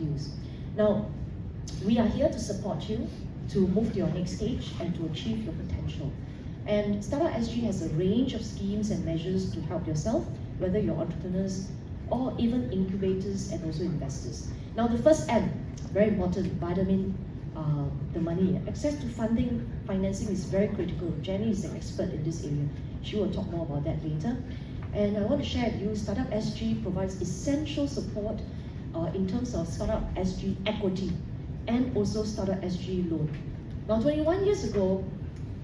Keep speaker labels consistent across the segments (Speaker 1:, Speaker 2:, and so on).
Speaker 1: modules. Now, we are here to support you to move to your next stage and to achieve your potential. And Startup SG has a range of schemes and measures to help yourself, whether you're entrepreneurs or even incubators and also investors. Now, the first M, very important, vitamin the money. Access to funding, financing is very critical. Jenny is an expert in this area. She will talk more about that later. And I want to share with you, Startup SG provides essential support in terms of Startup SG equity and also Startup SG loan. Now, 21 years ago,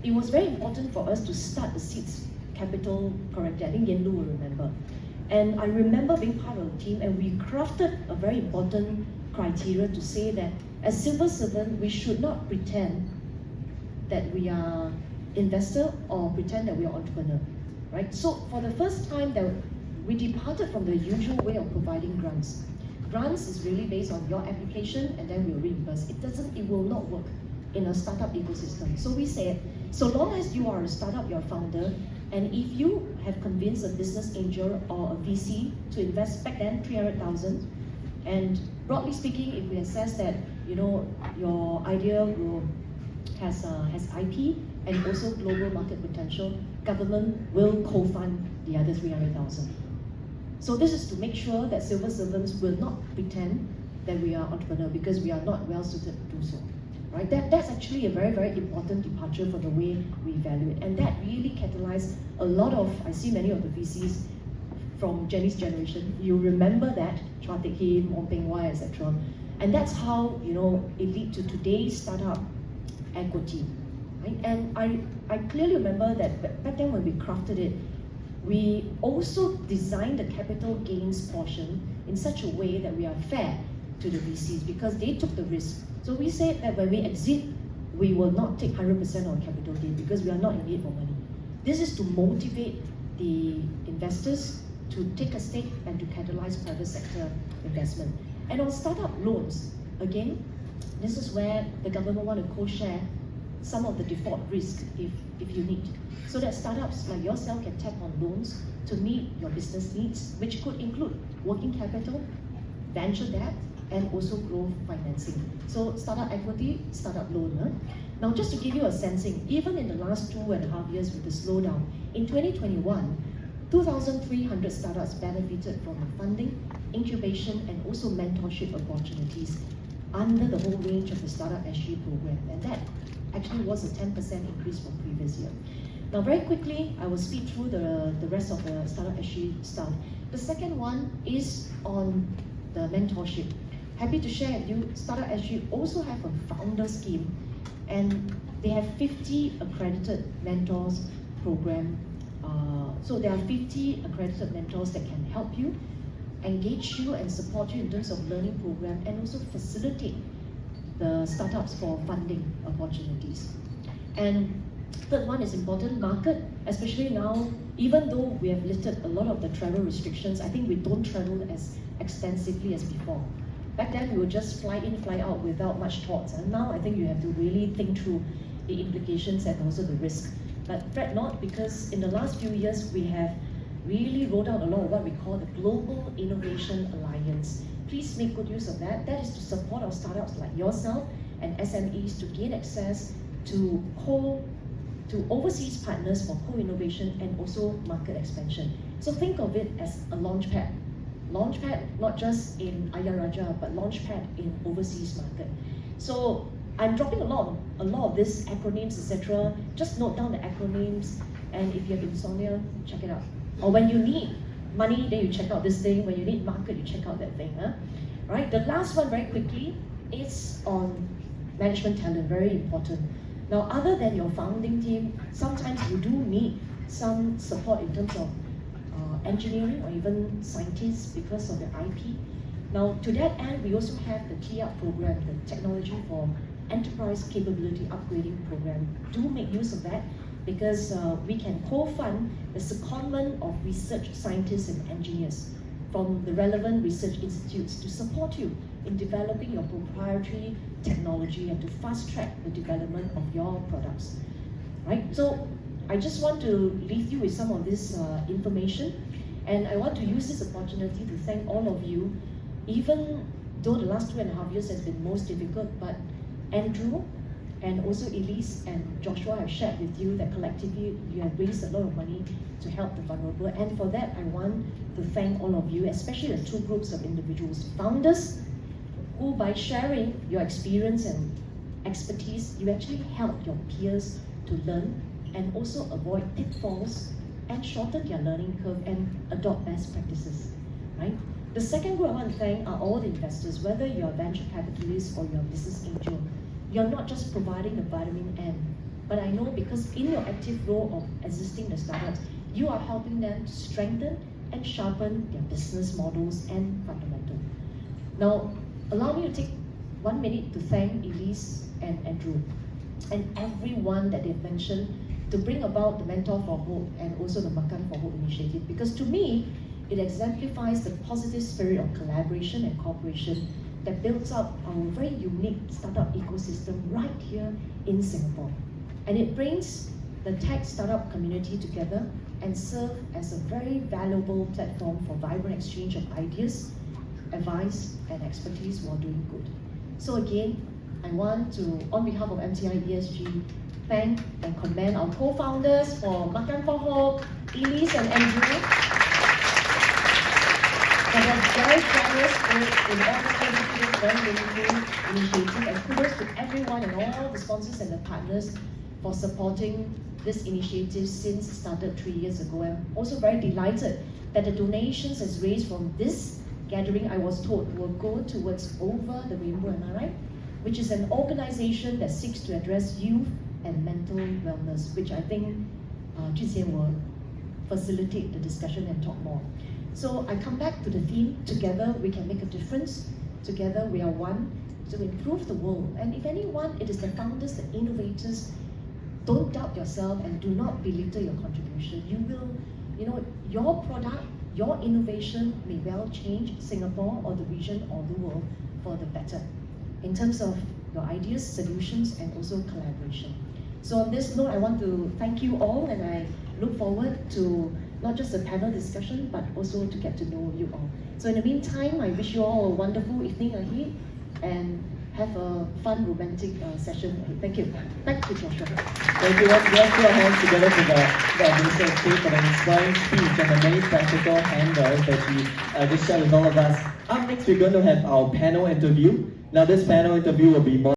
Speaker 1: it was very important for us to start the seeds capital correctly. I think Yen Lu will remember. And I remember being part of the team, and we crafted a very important criteria to say that as civil servant, we should not pretend that we are investor or pretend that we are entrepreneur, right? So for the first time, that we departed from the usual way of providing grants. Grants is really based on your application, and then we'll reimburse. It will not work in a startup ecosystem. So we said, so long as you are a startup, you're a founder, and if you have convinced a business angel or a VC to invest back then 300,000, and broadly speaking, if we assess that your idea has IP and also global market potential, government will co-fund the other 300,000. So this is to make sure that civil servants will not pretend that we are entrepreneur, because we are not well suited to do so. Right? That's actually a very, very important departure from the way we evaluate. And that really catalyzed a lot of, I see many of the VCs from Jenny's generation. You remember that, Chua Teck Hin, Wong Peng Wai, etc. And that's how it lead to today's startup equity. Right? And I clearly remember that back then when we crafted it, we also designed the capital gains portion in such a way that we are fair to the VCs, because they took the risk. So we said that when we exit, we will not take 100% on capital gain because we are not in need for money. This is to motivate the investors to take a stake and to catalyze private sector investment. And on startup loans, again, this is where the government want to co-share some of the default risk if you need, so that startups like yourself can tap on loans to meet your business needs, which could include working capital, venture debt, and also growth financing. So startup equity, startup loan. Now just to give you a sensing, even in the last 2.5 years with the slowdown, in 2021, 2,300 startups benefited from the funding, incubation, and also mentorship opportunities under the whole range of the Startup SG program. And that actually was a 10% increase from previous year. Now very quickly, I will speed through the rest of the Startup SG stuff. The second one is on the mentorship. Happy to share with you, Startup SG also have a founder scheme, and they have 50 accredited mentors program. So there are 50 accredited mentors that can help you, engage you and support you in terms of learning program, and also facilitate the startups for funding opportunities. And third one is important, market, especially now, even though we have lifted a lot of the travel restrictions, I think we don't travel as extensively as before. Back then, we would just fly in, fly out without much thoughts. And now I think you have to really think through the implications and also the risk. But fret not, because in the last few years, we have really rolled out a lot of what we call the Global Innovation Alliance. Please make good use of that. That is to support our startups like yourself and SMEs to gain access to overseas partners for co-innovation and also market expansion. So think of it as a launchpad. Launchpad, not just in Ayer Rajah, but launchpad in overseas market. So I'm dropping a lot of these acronyms, etc. Just note down the acronyms, and if you have insomnia, check it out. Or when you need money, then you check out this thing. When you need market, you check out that thing. Right? The last one, very quickly, is on management talent, very important. Now, other than your founding team, sometimes you do need some support in terms of engineering or even scientists because of the IP. Now, to that end, we also have the TUP program, the Technology for Enterprise Capability Upgrading program. Do make use of that, because we can co-fund the secondment of research scientists and engineers from the relevant research institutes to support you in developing your proprietary technology and to fast-track the development of your products. Right? So I just want to leave you with some of this information, and I want to use this opportunity to thank all of you, even though the last 2.5 years has been most difficult, but Andrew and also Elise and Joshua have shared with you that collectively you have raised a lot of money to help the vulnerable. And for that, I want to thank all of you, especially the two groups of individuals, founders, who by sharing your experience and expertise, you actually help your peers to learn and also avoid pitfalls and shorten their learning curve and adopt best practices, right? The second group I want to thank are all the investors, whether you're a venture capitalist or you're a business angel. You're not just providing the vitamin N, but I know because in your active role of assisting the startups, you are helping them to strengthen and sharpen their business models and fundamentals. Now, allow me to take 1 minute to thank Elise and Andrew and everyone that they've mentioned to bring about the Mentor for Hope and also the Makan for Hope initiative, because to me, it exemplifies the positive spirit of collaboration and cooperation that builds up our very unique startup ecosystem right here in Singapore. And it brings the tech startup community together and serve as a very valuable platform for vibrant exchange of ideas, advice, and expertise while doing good. So again, I want to, on behalf of MTI ESG, thank and commend our co-founders for Makan for Hope, Elise and Andrew, for their very generous spirit in all the positive, very meaningful initiative, and kudos to everyone and all the sponsors and the partners for supporting this initiative since it started 3 years ago. I'm also very delighted that the donations as raised from this gathering, I was told, will go towards Over the Rainbow, am I right? Which is an organization that seeks to address youth and mental wellness, which I think Jian will facilitate the discussion and talk more. So I come back to the theme, together we can make a difference, together we are one to improve the world. And if anyone, it is the founders, the innovators. Don't doubt yourself and do not belittle your contribution. You will, your product, your innovation may well change Singapore or the region or the world for the better in terms of your ideas, solutions, and also collaboration. So on this note, I want to thank you all, and I look forward to not just a panel discussion, but also to get to know you all. So in the meantime, I wish you all a wonderful evening ahead and have a fun, romantic session. Thank you. Back to Joshua.
Speaker 2: Thank you. Let's put our hands together for the administrator for the inspiring speech and the many practical handles that she just shared with all of us. Up next, we're going to have our panel interview. Now, this panel interview will be more